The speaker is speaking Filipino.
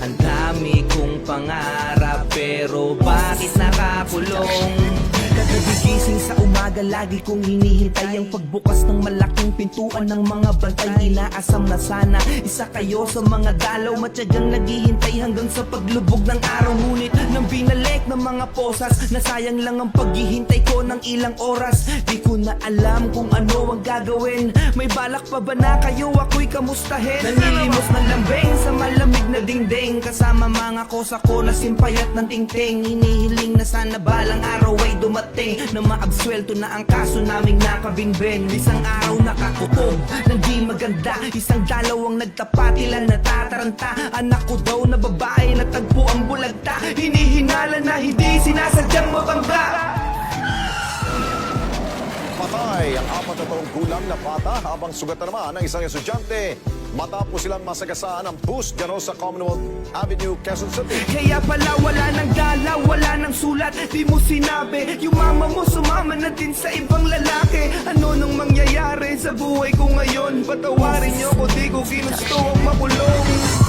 Ang dami kong pangarap pero bakit nakakulong? Kagagising sa umaga, lagi kong hinihintay ang pagbukas ng malaking pintuan ng mga bantay. Inaasam na sana isa kayo sa mga dalaw, matyagang naghihintay hanggang sa paglubog ng araw. Ngunit nang binalik ng mga posas, nasayang lang ang paghihintay ko ng ilang oras. Di ko na alam kung ano ang gagawin. May balak pa ba na kayo ako'y kamustahin? Nanilimos ng lambing sa malamig na dingding, kasama mga kosa ko na simpayat ng tingting. Hinihiling na sana balang araw ay dumating na maabswelto na ang kaso naming nakabinbin. Isang araw nakakutob ng di maganda, isang dalawang nagtapatilan natataranta. Anak ko daw na babae na tagpo ang bulagta, hinihinala na hindi sinasadyang mabangga. Patay ang 4 na taong gulang na bata habang sugatan naman ang isang estudyante matapos silang masagasaan ang bus gano'n sa Commonwealth Avenue, Quezon City. Kaya pala wala nang galaw, wala nang sulat. Di mo sinabi, yung mama mo sumama na din sa ibang lalaki. Ano nang mangyayari sa buhay ko ngayon? Patawarin niyo ko, di ko ginusto ang makulong.